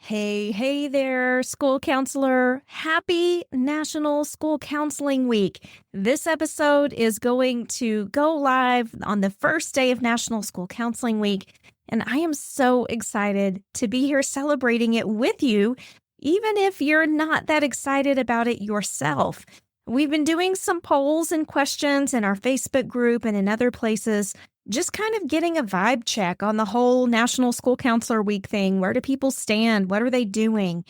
Hey there, school counselor. Happy National School Counseling Week. This episode is going to go live on the first day of National School Counseling Week, and I am so excited to be here celebrating it with you, even if you're not that excited about it yourself. We've been doing some polls and questions in our Facebook group and in other places, just kind of getting a vibe check on the whole National School Counselor Week thing. Where do people stand? What are they doing?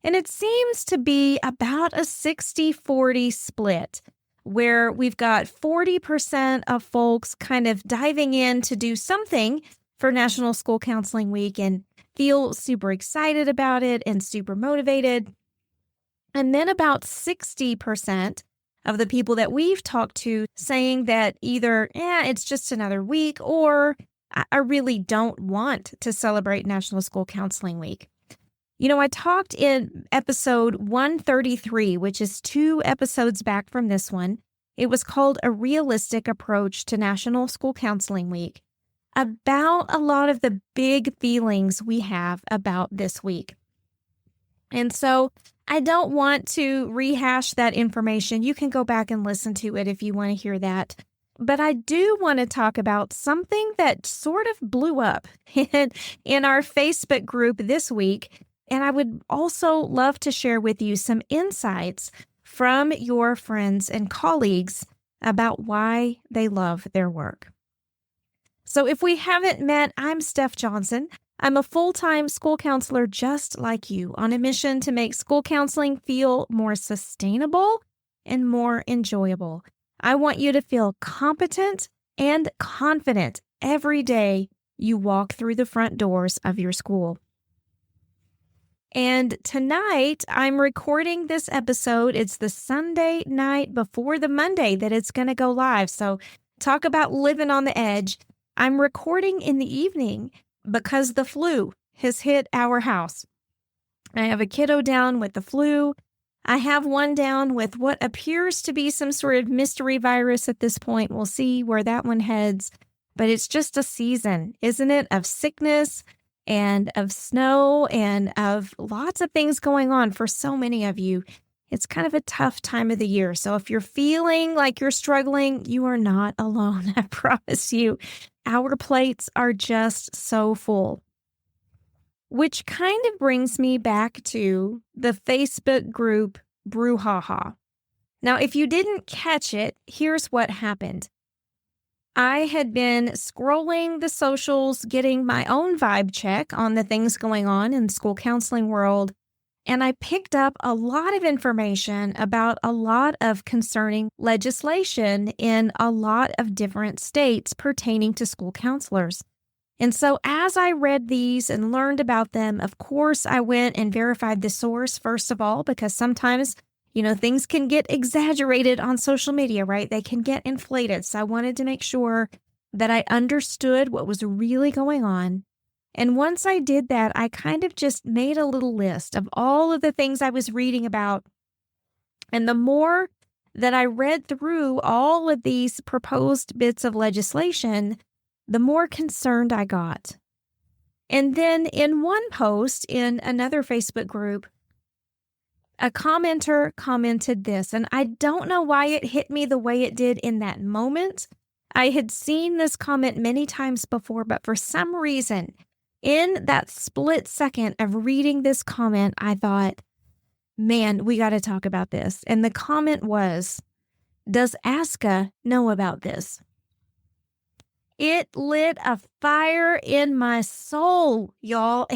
And it seems to be about a 60-40 split, where we've got 40% of folks kind of diving in to do something for National School Counseling Week and feel super excited about it and super motivated. And then about 60% of the people that we've talked to saying that either, it's just another week, or I really don't want to celebrate National School Counseling Week. You know, I talked in episode 133, which is 2 episodes back from this one. It was called A Realistic Approach to National School Counseling Week, about a lot of the big feelings we have about this week. And so I don't want to rehash that information. You can go back and listen to it if you want to hear that. But I do want to talk about something that sort of blew up in our Facebook group this week. And I would also love to share with you some insights from your friends and colleagues about why they love their work. So if we haven't met, I'm Steph Johnson. I'm a full-time school counselor just like you, on a mission to make school counseling feel more sustainable and more enjoyable. I want you to feel competent and confident every day you walk through the front doors of your school. And tonight, I'm recording this episode. It's the Sunday night before the Monday that it's going to go live. So talk about living on the edge. I'm recording in the evening because the flu has hit our house. I have a kiddo down with the flu. I have one down with what appears to be some sort of mystery virus at this point. We'll see where that one heads. But it's just a season, isn't it, of sickness and of snow and of lots of things going on for so many of you. It's kind of a tough time of the year. So if you're feeling like you're struggling, you are not alone, I promise you. Our plates are just so full. Which kind of brings me back to the Facebook group brouhaha. Now, if you didn't catch it, here's what happened. I had been scrolling the socials, getting my own vibe check on the things going on in the school counseling world, and I picked up a lot of information about a lot of concerning legislation in a lot of different states pertaining to school counselors. And so as I read these and learned about them, of course, I went and verified the source, first of all, because sometimes, things can get exaggerated on social media, right? They can get inflated. So I wanted to make sure that I understood what was really going on. And once I did that, I kind of just made a little list of all of the things I was reading about. And the more that I read through all of these proposed bits of legislation, the more concerned I got. And then in one post in another Facebook group, a commenter commented this, and I don't know why it hit me the way it did in that moment. I had seen this comment many times before, but for some reason, in that split second of reading this comment, I thought, man, we got to talk about this. And the comment was, does ASCA know about this? It lit a fire in my soul, y'all.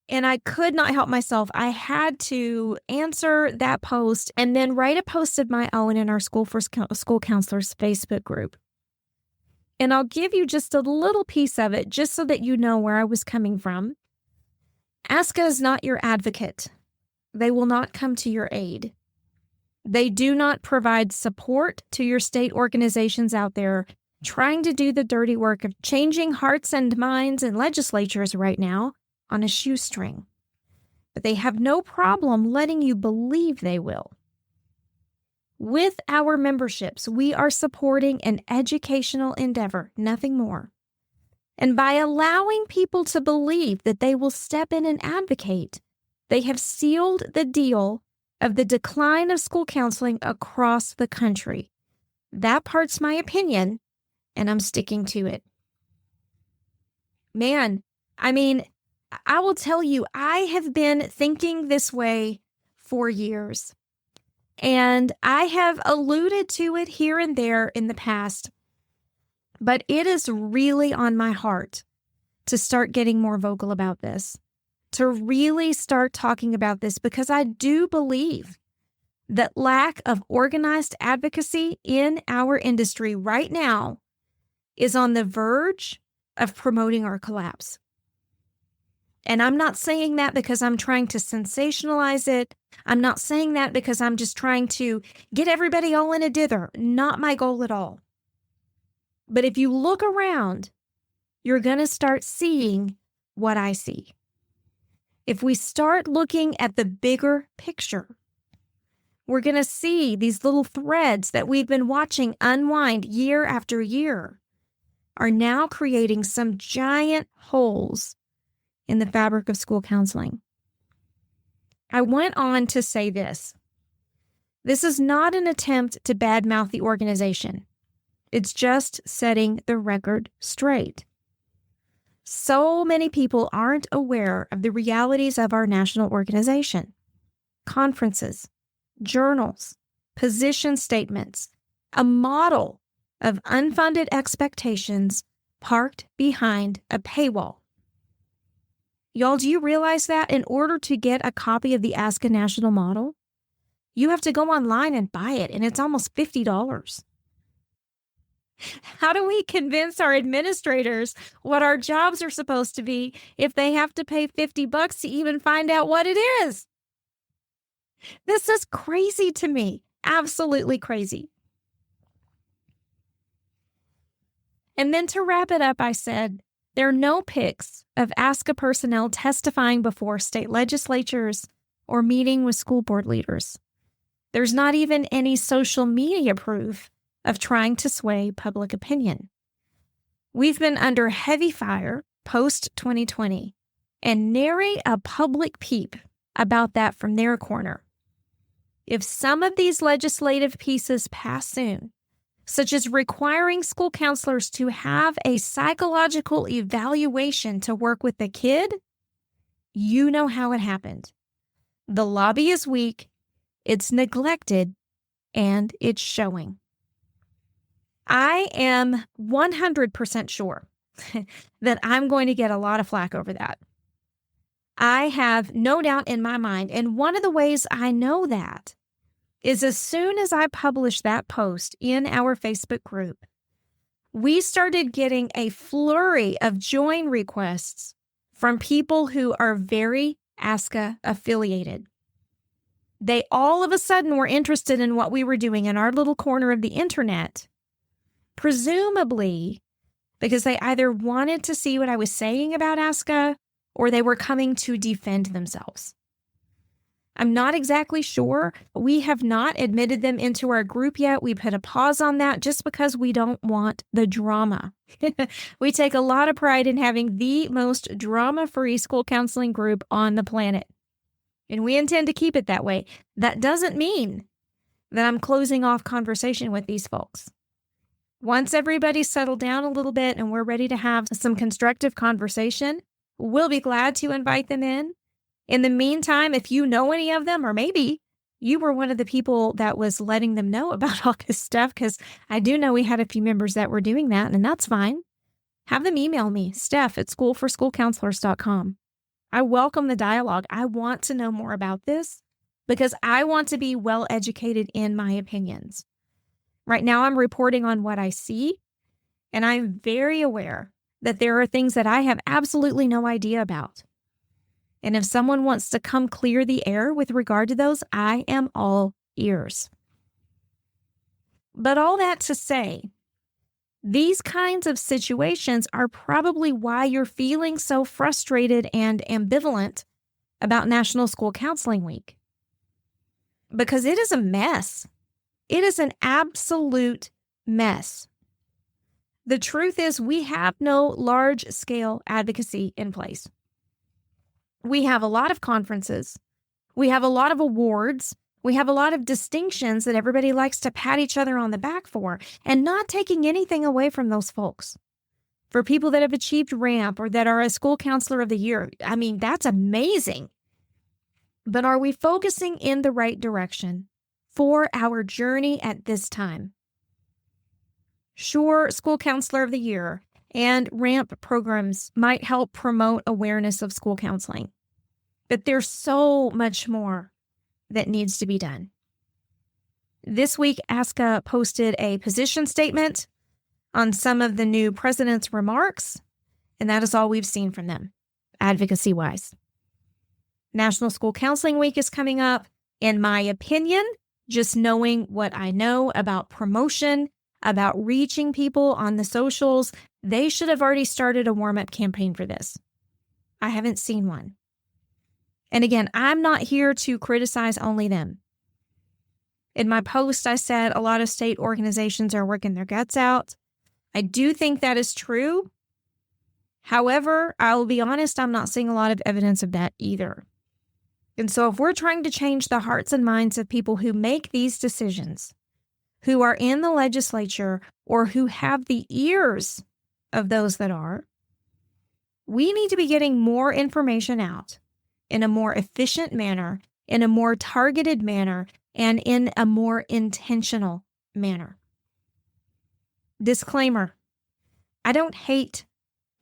And I could not help myself. I had to answer that post and then write a post of my own in our School for School Counselors Facebook group. And I'll give you just a little piece of it, just so that you know where I was coming from. ASCA is not your advocate. They will not come to your aid. They do not provide support to your state organizations out there trying to do the dirty work of changing hearts and minds in legislatures right now on a shoestring. But they have no problem letting you believe they will. With our memberships, we are supporting an educational endeavor, nothing more. And by allowing people to believe that they will step in and advocate, they have sealed the deal of the decline of school counseling across the country. That part's my opinion, and I'm sticking to it. Man, I mean, I will tell you, I have been thinking this way for years, and I have alluded to it here and there in the past, but it is really on my heart to start getting more vocal about this, to really start talking about this, because I do believe that lack of organized advocacy in our industry right now is on the verge of promoting our collapse. And I'm not saying that because I'm trying to sensationalize it. I'm not saying that because I'm just trying to get everybody all in a dither. Not my goal at all. But if you look around, you're going to start seeing what I see. If we start looking at the bigger picture, we're going to see these little threads that we've been watching unwind year after year are now creating some giant holes in the fabric of school counseling. I went on to say this. This is not an attempt to badmouth the organization. It's just setting the record straight. So many people aren't aware of the realities of our national organization. Conferences, journals, position statements, a model of unfunded expectations parked behind a paywall. Y'all, do you realize that in order to get a copy of the ASCA National Model, you have to go online and buy it, and it's almost $50. How do we convince our administrators what our jobs are supposed to be if they have to pay $50 to even find out what it is? This is crazy to me. Absolutely crazy. And then to wrap it up, I said, there are no pics of ASCA personnel testifying before state legislatures or meeting with school board leaders. There's not even any social media proof of trying to sway public opinion. We've been under heavy fire post-2020, and nary a public peep about that from their corner. If some of these legislative pieces pass soon, such as requiring school counselors to have a psychological evaluation to work with the kid, you know how it happened. The lobby is weak, it's neglected, and it's showing. I am 100% sure that I'm going to get a lot of flack over that. I have no doubt in my mind, and one of the ways I know that is as soon as I published that post in our Facebook group, we started getting a flurry of join requests from people who are very ASCA affiliated. They all of a sudden were interested in what we were doing in our little corner of the internet, presumably because they either wanted to see what I was saying about ASCA or they were coming to defend themselves. I'm not exactly sure. We have not admitted them into our group yet. We put a pause on that just because we don't want the drama. We take a lot of pride in having the most drama-free school counseling group on the planet, and we intend to keep it that way. That doesn't mean that I'm closing off conversation with these folks. Once everybody's settled down a little bit and we're ready to have some constructive conversation, we'll be glad to invite them in. In the meantime, if you know any of them, or maybe you were one of the people that was letting them know about all this stuff, because I do know we had a few members that were doing that, and that's fine. Have them email me, steph@schoolforschoolcounselors.com. I welcome the dialogue. I want to know more about this because I want to be well educated in my opinions. Right now, I'm reporting on what I see, and I'm very aware that there are things that I have absolutely no idea about. And if someone wants to come clear the air with regard to those, I am all ears. But all that to say, these kinds of situations are probably why you're feeling so frustrated and ambivalent about National School Counseling Week. Because it is a mess. It is an absolute mess. The truth is we have no large-scale advocacy in place. We have a lot of conferences. We have a lot of awards. We have a lot of distinctions that everybody likes to pat each other on the back for, and not taking anything away from those folks. For people that have achieved RAMP or that are a school counselor of the year, I mean, that's amazing. But are we focusing in the right direction for our journey at this time? Sure, school counselor of the year and RAMP programs might help promote awareness of school counseling, but there's so much more that needs to be done. This week, ASCA posted a position statement on some of the new president's remarks, and that is all we've seen from them, advocacy-wise. National School Counseling Week is coming up. In my opinion, just knowing what I know about promotion, about reaching people on the socials, they should have already started a warm-up campaign for this. I haven't seen one. And again, I'm not here to criticize only them. In my post, I said a lot of state organizations are working their guts out. I do think that is true. However, I will be honest, I'm not seeing a lot of evidence of that either. And so if we're trying to change the hearts and minds of people who make these decisions, who are in the legislature or who have the ears of those that are, we need to be getting more information out in a more efficient manner, in a more targeted manner, and in a more intentional manner. Disclaimer, I don't hate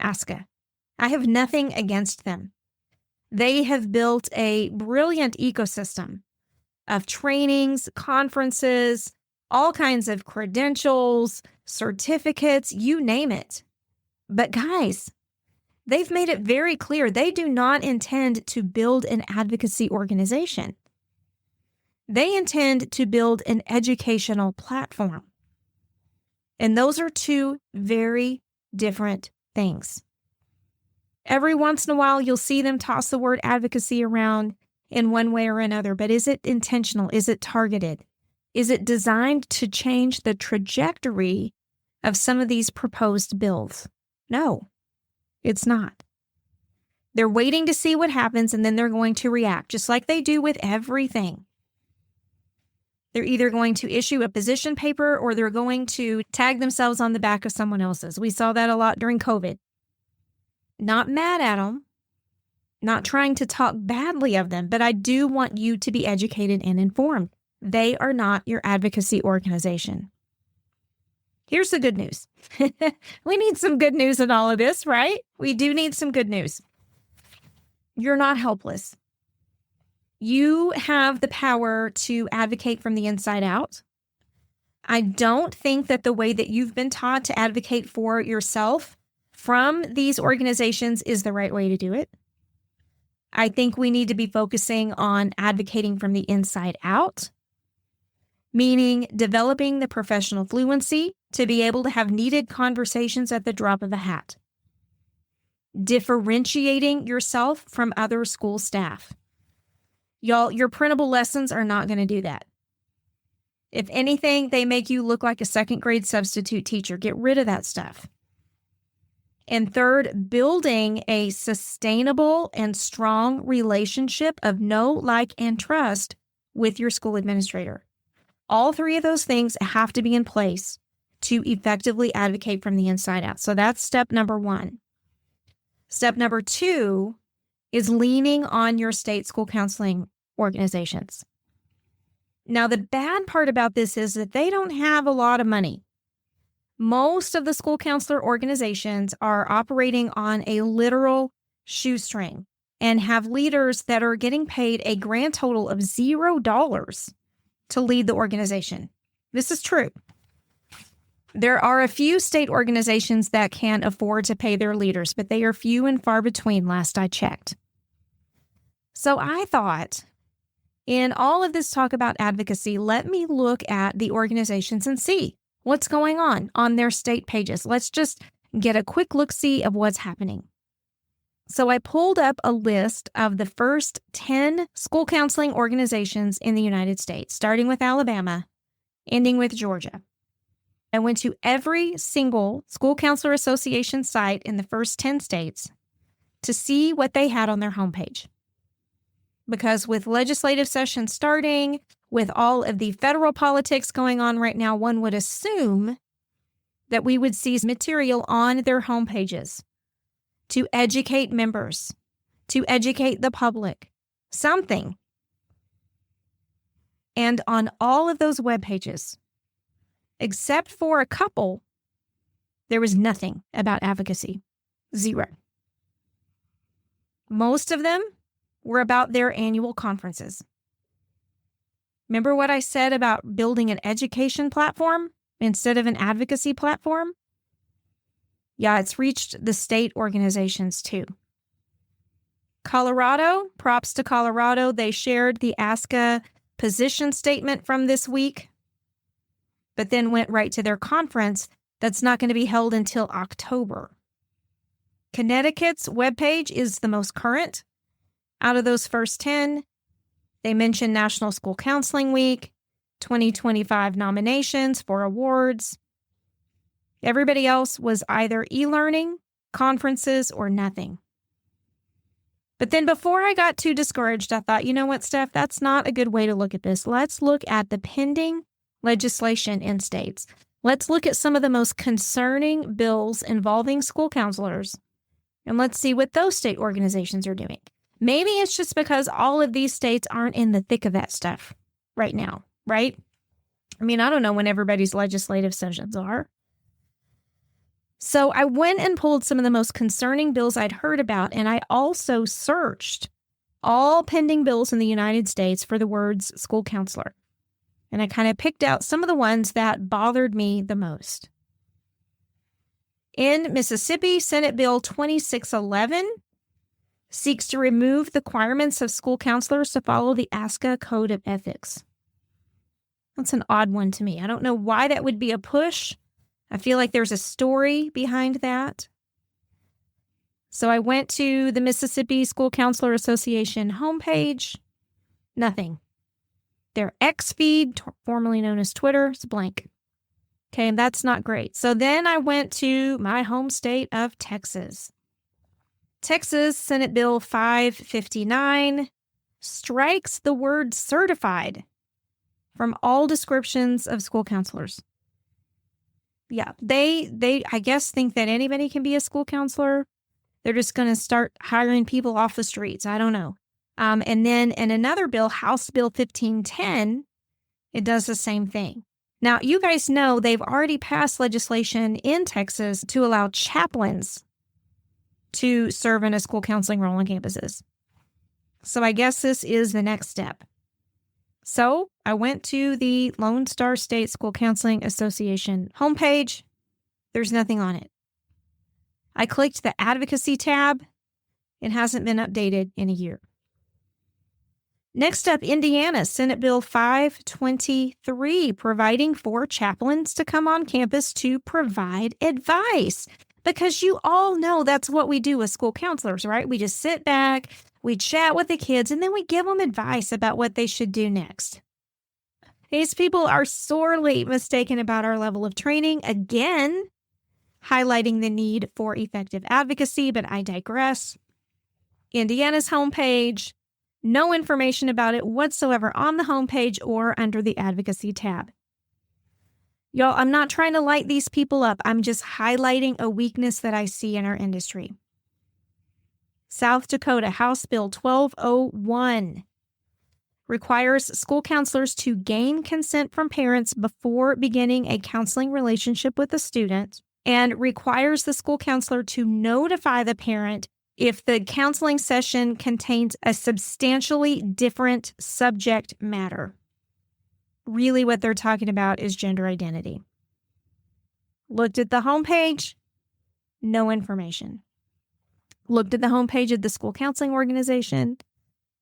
ASCA. I have nothing against them. They have built a brilliant ecosystem of trainings, conferences, all kinds of credentials, certificates, you name it. But guys, they've made it very clear they do not intend to build an advocacy organization. They intend to build an educational platform. And those are two very different things. Every once in a while, you'll see them toss the word advocacy around in one way or another, but is it intentional? Is it targeted? Is it designed to change the trajectory of some of these proposed bills? No, it's not. They're waiting to see what happens, and then they're going to react, just like they do with everything. They're either going to issue a position paper or they're going to tag themselves on the back of someone else's. We saw that a lot during COVID. Not mad at them, not trying to talk badly of them, but I do want you to be educated and informed. They are not your advocacy organization. Here's the good news. We need some good news in all of this, right? We do need some good news. You're not helpless. You have the power to advocate from the inside out. I don't think that the way that you've been taught to advocate for yourself from these organizations is the right way to do it. I think we need to be focusing on advocating from the inside out, meaning developing the professional fluency to be able to have needed conversations at the drop of a hat, differentiating yourself from other school staff. Y'all, your printable lessons are not going to do that. If anything, they make you look like a second grade substitute teacher. Get rid of that stuff. And third, building a sustainable and strong relationship of know, like, and trust with your school administrator. All three of those things have to be in place to effectively advocate from the inside out. So that's step number one. Step number two is leaning on your state school counseling organizations. Now, the bad part about this is that they don't have a lot of money. Most of the school counselor organizations are operating on a literal shoestring and have leaders that are getting paid a grand total of $0 to lead the organization. This is true. There are a few state organizations that can afford to pay their leaders, but they are few and far between last I checked. So I thought, in all of this talk about advocacy, let me look at the organizations and see what's going on their state pages. Let's just get a quick look-see of what's happening. So I pulled up a list of the first 10 school counseling organizations in the United States, starting with Alabama, ending with Georgia. I went to every single school counselor association site in the first 10 states to see what they had on their homepage. Because with legislative session starting, with all of the federal politics going on right now, one would assume that we would see material on their homepages to educate members, to educate the public, something. And on all of those web pages, except for a couple, there was nothing about advocacy. Zero. Most of them were about their annual conferences. Remember what I said about building an education platform instead of an advocacy platform? Yeah, it's reached the state organizations too. Colorado, props to Colorado. They shared the ASCA position statement from this week, but then went right to their conference that's not going to be held until October. Connecticut's webpage is the most current. Out of those first 10, they mentioned National School Counseling Week, 2025 nominations for awards. Everybody else was either e-learning, conferences, or nothing. But then before I got too discouraged, I thought, you know what, Steph, that's not a good way to look at this. Let's look at the pending legislation in states. Let's look at some of the most concerning bills involving school counselors, and let's see what those state organizations are doing. Maybe it's just because all of these states aren't in the thick of that stuff right now, right? I mean, I don't know when everybody's legislative sessions are. So I went and pulled some of the most concerning bills I'd heard about, and I also searched all pending bills in the United States for the words school counselor. And I kind of picked out some of the ones that bothered me the most. In Mississippi, Senate Bill 2611 seeks to remove the requirements of school counselors to follow the ASCA Code of Ethics. That's an odd one to me. I don't know why that would be a push. I feel like there's a story behind that. So I went to the Mississippi School Counselor Association homepage. Nothing. Their X feed, formerly known as Twitter, is blank. Okay, and that's not great. So then I went to my home state of Texas. Texas Senate Bill 559 strikes the word certified from all descriptions of school counselors. Yeah, they I guess think that anybody can be a school counselor. They're just going to start hiring people off the streets. I don't know. And then in another bill, House Bill 1510, it does the same thing. Now, you guys know they've already passed legislation in Texas to allow chaplains to serve in a school counseling role on campuses. So I guess this is the next step. So I went to the Lone Star State School Counseling Association homepage. There's nothing on it. I clicked the Advocacy tab. It hasn't been updated in a year. Next up, Indiana, Senate Bill 523, providing for chaplains to come on campus to provide advice. Because you all know that's what we do as school counselors, right? We just sit back, we chat with the kids, and then we give them advice about what they should do next. These people are sorely mistaken about our level of training, again, highlighting the need for effective advocacy, but I digress. Indiana's homepage, no information about it whatsoever on the homepage or under the Advocacy tab. Y'all, I'm not trying to light these people up. I'm just highlighting a weakness that I see in our industry. South Dakota House Bill 1201 requires school counselors to gain consent from parents before beginning a counseling relationship with a student and requires the school counselor to notify the parent if the counseling session contains a substantially different subject matter. Really what they're talking about is gender identity. Looked at the homepage, no information. Looked at the homepage of the school counseling organization,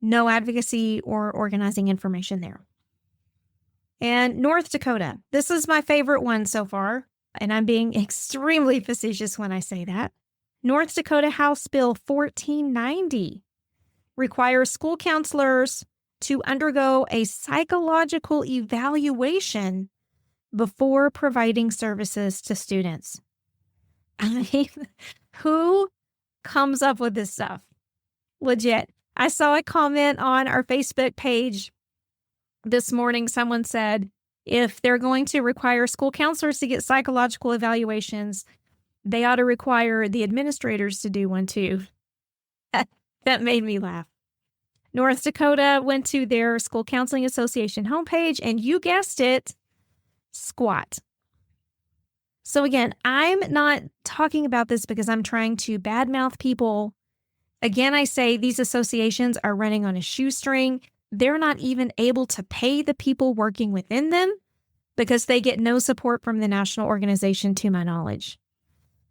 no advocacy or organizing information there. And North Dakota, this is my favorite one so far, and I'm being extremely facetious when I say that. North Dakota House Bill 1490 requires school counselors to undergo a psychological evaluation before providing services to students. I mean, who comes up with this stuff? Legit. I saw a comment on our Facebook page this morning. Someone said, if they're going to require school counselors to get psychological evaluations, they ought to require the administrators to do one too. That made me laugh. North Dakota went to their School Counseling Association homepage, and you guessed it, squat. So again, I'm not talking about this because I'm trying to badmouth people. Again, I say these associations are running on a shoestring. They're not even able to pay the people working within them because they get no support from the national organization, to my knowledge.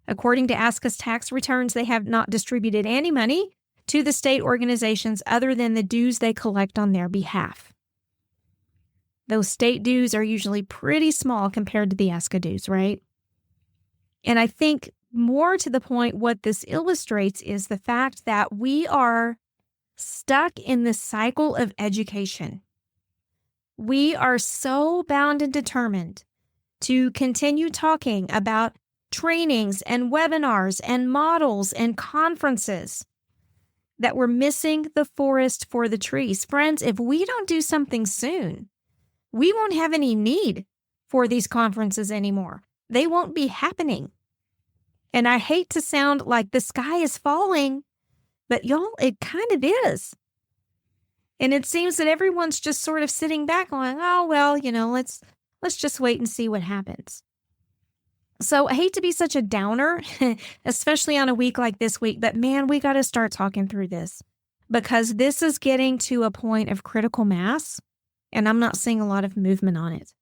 According to ASCA's tax returns, they have not distributed any money to the state organizations other than the dues they collect on their behalf. Those state dues are usually pretty small compared to the ASCA dues, right? And I think more to the point, what this illustrates is the fact that we are stuck in this cycle of education. We are so bound and determined to continue talking about trainings and webinars and models and conferences that we're missing the forest for the trees. Friends, if we don't do something soon, we won't have any need for these conferences anymore. They won't be happening. And I hate to sound like the sky is falling, but y'all, it kind of is. And it seems that everyone's just sort of sitting back going, oh, well, let's just wait and see what happens. So I hate to be such a downer, especially on a week like this week, but man, we got to start talking through this because this is getting to a point of critical mass, and I'm not seeing a lot of movement on it.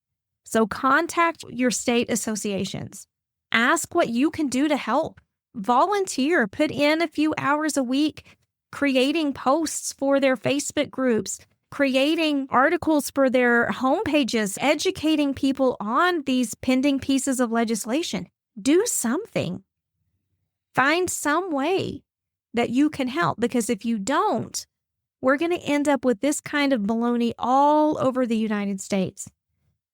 So contact your state associations. Ask what you can do to help. Volunteer, put in a few hours a week creating posts for their Facebook groups, creating articles for their homepages, educating people on these pending pieces of legislation. Do something. Find some way that you can help, because if you don't, we're going to end up with this kind of baloney all over the United States.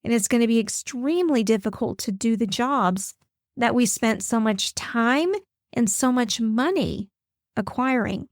And it's going to be extremely difficult to do the jobs that we spent so much time and so much money acquiring.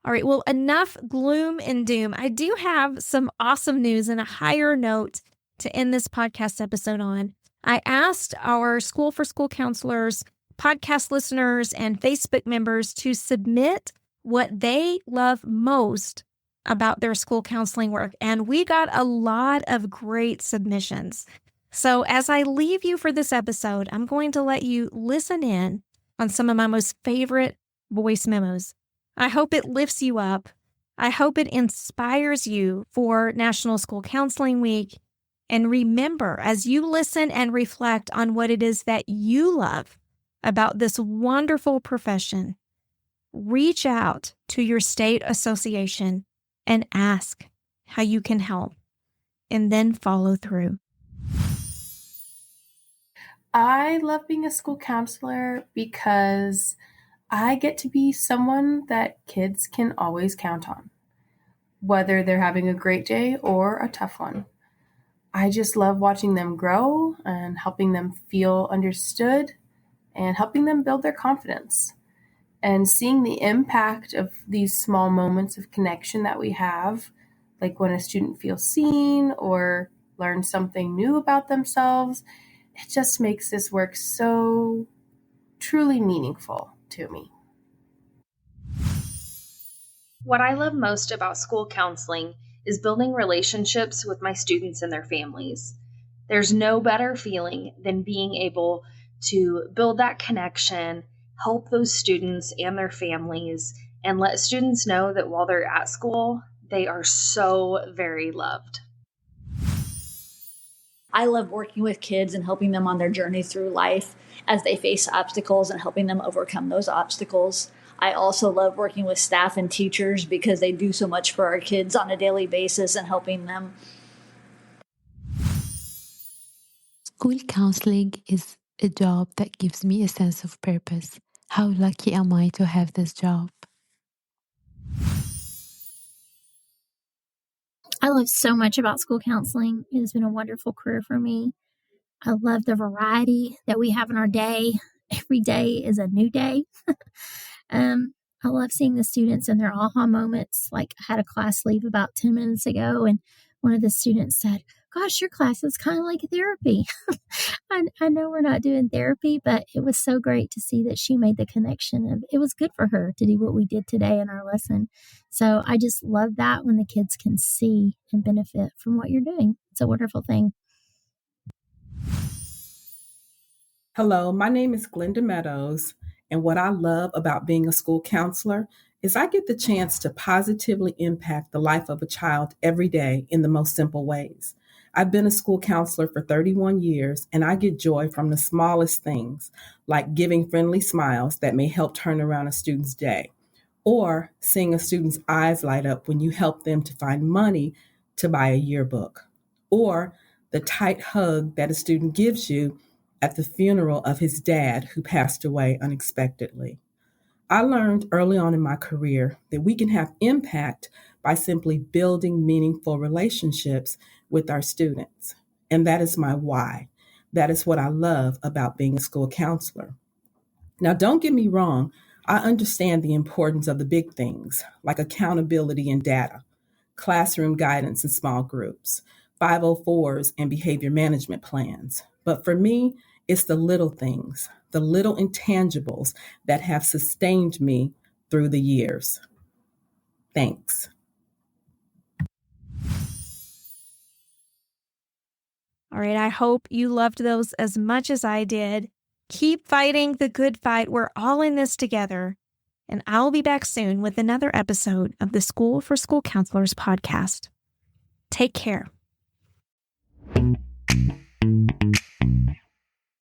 All right, well, enough gloom and doom. I do have some awesome news and a higher note to end this podcast episode on. I asked our School for School Counselors, podcast listeners, and Facebook members to submit what they love most about their school counseling work, and we got a lot of great submissions. So as I leave you for this episode, I'm going to let you listen in on some of my most favorite voice memos. I hope it lifts you up. I hope it inspires you for National School Counseling Week. And remember, as you listen and reflect on what it is that you love about this wonderful profession, reach out to your state association and ask how you can help, and then follow through. I love being a school counselor because I get to be someone that kids can always count on, whether they're having a great day or a tough one. I just love watching them grow and helping them feel understood and helping them build their confidence. And seeing the impact of these small moments of connection that we have, like when a student feels seen or learns something new about themselves, it just makes this work so truly meaningful to me. What I love most about school counseling is building relationships with my students and their families. There's no better feeling than being able to build that connection, help those students and their families, and let students know that while they're at school, they are so very loved. I love working with kids and helping them on their journey through life as they face obstacles and helping them overcome those obstacles. I also love working with staff and teachers because they do so much for our kids on a daily basis and helping them. School counseling is a job that gives me a sense of purpose. How lucky am I to have this job? I love so much about school counseling. It has been a wonderful career for me. I love the variety that we have in our day. Every day is a new day. um, I love seeing the students and their aha moments. Like I had a class leave about 10 minutes ago, and one of the students said, "Gosh, your class is kind of like therapy." I know we're not doing therapy, but it was so great to see that she made the connection of it was good for her to do what we did today in our lesson. So I just love that when the kids can see and benefit from what you're doing. It's a wonderful thing. Hello, my name is Glenda Meadows, and what I love about being a school counselor is I get the chance to positively impact the life of a child every day in the most simple ways. I've been a school counselor for 31 years, and I get joy from the smallest things, like giving friendly smiles that may help turn around a student's day, or seeing a student's eyes light up when you help them to find money to buy a yearbook, or the tight hug that a student gives you at the funeral of his dad who passed away unexpectedly. I learned early on in my career that we can have impact by simply building meaningful relationships with our students. And that is my why. That is what I love about being a school counselor. Now, don't get me wrong, I understand the importance of the big things like accountability and data, classroom guidance in small groups, 504s and behavior management plans. But for me, it's the little things, the little intangibles that have sustained me through the years. Thanks. All right, I hope you loved those as much as I did. Keep fighting the good fight. We're all in this together. And I'll be back soon with another episode of the School for School Counselors podcast. Take care.